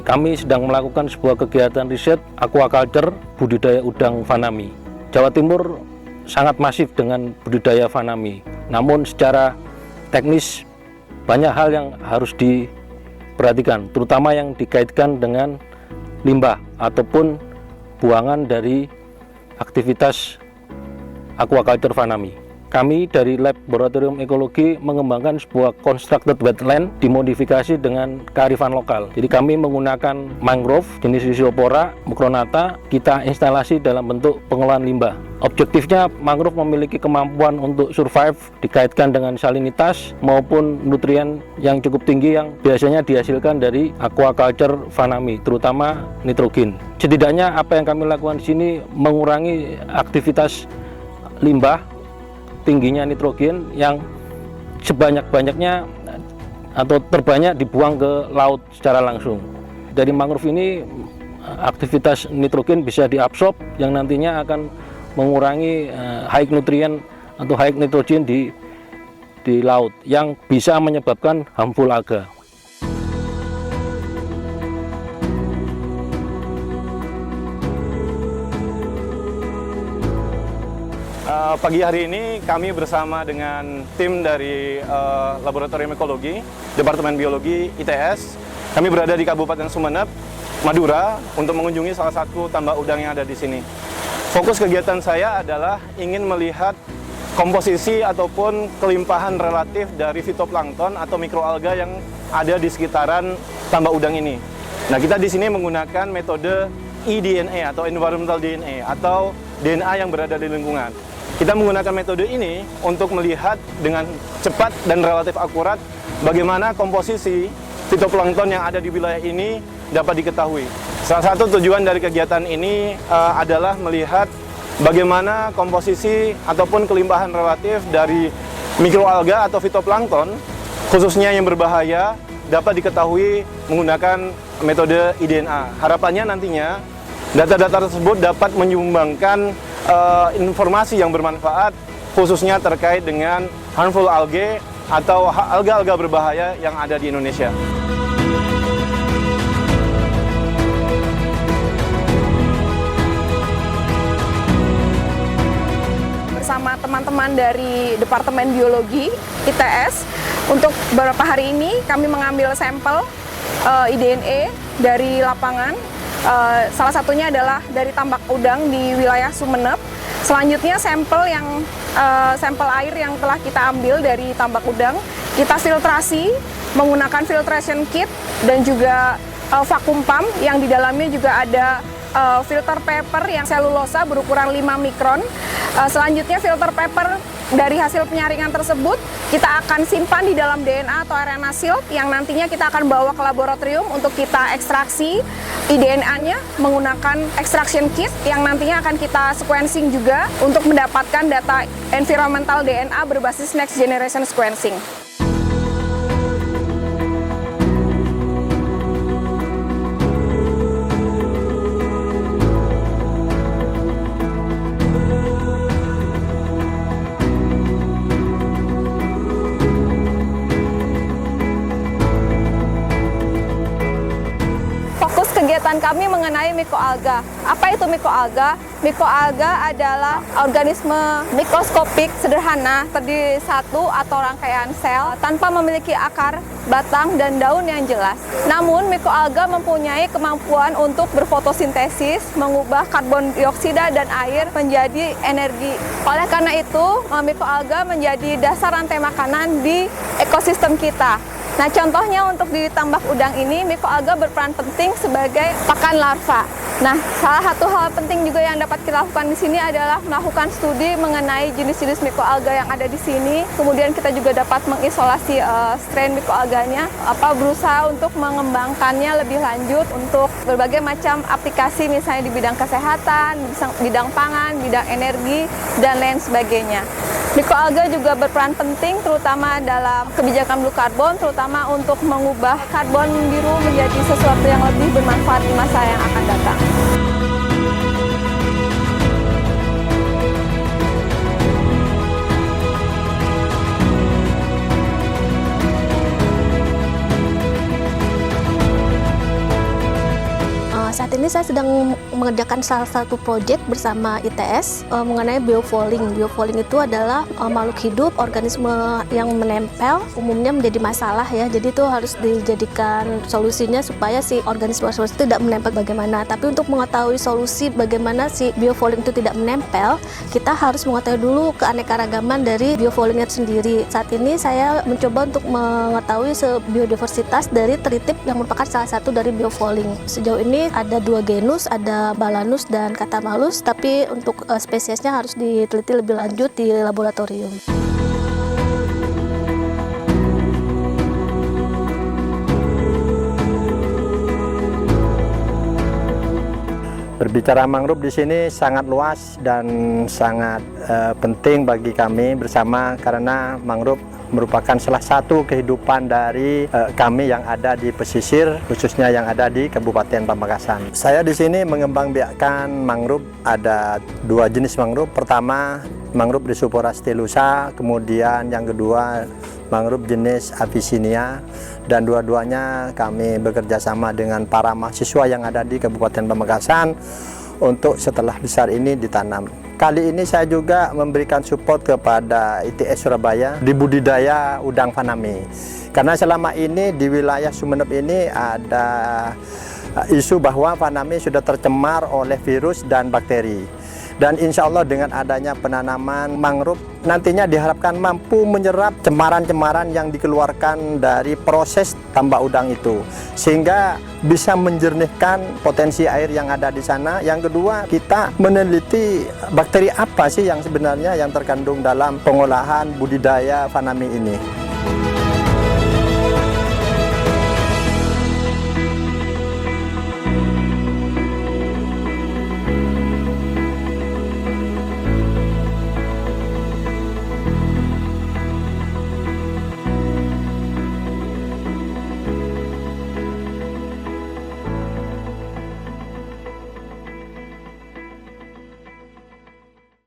Kami sedang melakukan sebuah kegiatan riset aquaculture budidaya udang fanami. Jawa Timur sangat masif dengan budidaya fanami. Namun secara teknis banyak hal yang harus diperhatikan, terutama yang dikaitkan dengan limbah ataupun buangan dari aktivitas aquaculture fanami. Kami dari Laboratorium Ekologi mengembangkan sebuah constructed wetland dimodifikasi dengan kearifan lokal. Jadi kami menggunakan mangrove jenis Rhizophora mucronata, kita instalasi dalam bentuk pengolahan limbah. Objektifnya, mangrove memiliki kemampuan untuk survive dikaitkan dengan salinitas maupun nutrien yang cukup tinggi yang biasanya dihasilkan dari aquaculture fanami, terutama nitrogen. Setidaknya apa yang kami lakukan di sini mengurangi aktivitas limbah, tingginya nitrogen yang sebanyak-banyaknya atau terbanyak dibuang ke laut secara langsung. Dari mangrove ini aktivitas nitrogen bisa diabsorb yang nantinya akan mengurangi high nutrien atau high nitrogen di laut yang bisa menyebabkan harmful alga. Pagi hari ini kami bersama dengan tim dari Laboratorium Ekologi, Departemen Biologi ITS. Kami berada di Kabupaten Sumeneb, Madura, untuk mengunjungi salah satu tambak udang yang ada di sini. Fokus kegiatan saya adalah ingin melihat komposisi ataupun kelimpahan relatif dari fitoplankton atau mikroalga yang ada di sekitaran tambak udang ini. Nah, kita di sini menggunakan metode eDNA atau Environmental DNA atau DNA yang berada di lingkungan. Kita menggunakan metode ini untuk melihat dengan cepat dan relatif akurat bagaimana komposisi fitoplankton yang ada di wilayah ini dapat diketahui. Salah satu tujuan dari kegiatan ini adalah melihat bagaimana komposisi ataupun kelimpahan relatif dari mikroalga atau fitoplankton, khususnya yang berbahaya, dapat diketahui menggunakan metode eDNA. Harapannya nantinya data-data tersebut dapat menyumbangkan informasi yang bermanfaat, khususnya terkait dengan harmful algae atau alga-alga berbahaya yang ada di Indonesia. Bersama teman-teman dari Departemen Biologi ITS, untuk beberapa hari ini kami mengambil sampel eDNA dari lapangan. Salah satunya adalah dari tambak udang di wilayah Sumeneb. Selanjutnya sampel air yang telah kita ambil dari tambak udang, kita filtrasi menggunakan filtration kit dan juga vacuum pump yang di dalamnya juga ada filter paper yang selulosa berukuran 5 mikron. Selanjutnya filter paper dari hasil penyaringan tersebut kita akan simpan di dalam DNA atau RNA shield yang nantinya kita akan bawa ke laboratorium untuk kita ekstraksi eDNA-nya menggunakan extraction kit yang nantinya akan kita sequencing juga untuk mendapatkan data environmental DNA berbasis next generation sequencing. Kegiatan kami mengenai mikroalga. Apa itu mikroalga? Mikroalga adalah organisme mikroskopik sederhana terdiri satu atau rangkaian sel tanpa memiliki akar, batang, dan daun yang jelas. Namun mikroalga mempunyai kemampuan untuk berfotosintesis, mengubah karbon dioksida dan air menjadi energi. Oleh karena itu, mikroalga menjadi dasar rantai makanan di ekosistem kita. Nah, contohnya untuk di tambak udang ini, mikroalga berperan penting sebagai pakan larva. Nah, salah satu hal penting juga yang dapat kita lakukan di sini adalah melakukan studi mengenai jenis-jenis mikroalga yang ada di sini. Kemudian kita juga dapat mengisolasi strain mikroalganya, berusaha untuk mengembangkannya lebih lanjut untuk berbagai macam aplikasi, misalnya di bidang kesehatan, bidang pangan, bidang energi, dan lain sebagainya. Mikroalga juga berperan penting terutama dalam kebijakan blue carbon, terutama untuk mengubah karbon biru menjadi sesuatu yang lebih bermanfaat di masa yang akan datang. ini saya sedang mengerjakan salah satu proyek bersama ITS mengenai biofouling. Biofouling itu adalah makhluk hidup, organisme yang menempel, umumnya menjadi masalah ya. Jadi itu harus dijadikan solusinya supaya si organisme itu tidak menempel bagaimana. Tapi untuk mengetahui solusi bagaimana si biofouling itu tidak menempel, kita harus mengetahui dulu keanekaragaman dari biofoulingnya sendiri. Saat ini saya mencoba untuk mengetahui biodiversitas dari teritip yang merupakan salah satu dari biofouling. Sejauh ini ada 2 genus, ada Balanus dan Cathamalus, tapi untuk spesiesnya harus diteliti lebih lanjut di laboratorium. Berbicara mangrove di sini sangat luas dan sangat penting bagi kami bersama, karena mangrove merupakan salah satu kehidupan dari kami yang ada di pesisir, khususnya yang ada di Kabupaten Pamekasan. Saya di sini mengembangbiakkan mangrove. Ada 2 jenis mangrove. Pertama, mangrove Rhizopora stylosa, kemudian yang kedua mangrove jenis Avicennia, dan dua-duanya kami bekerja sama dengan para mahasiswa yang ada di Kabupaten Pamekasan untuk setelah besar ini ditanam. Kali ini saya juga memberikan support kepada ITS Surabaya di budidaya udang faname. Karena selama ini di wilayah Sumeneb ini ada isu bahwa faname sudah tercemar oleh virus dan bakteri. Dan insya Allah dengan adanya penanaman mangrove nantinya diharapkan mampu menyerap cemaran-cemaran yang dikeluarkan dari proses tambak udang itu, sehingga bisa menjernihkan potensi air yang ada di sana. Yang kedua, kita meneliti bakteri apa sih yang sebenarnya yang terkandung dalam pengolahan budidaya faname ini.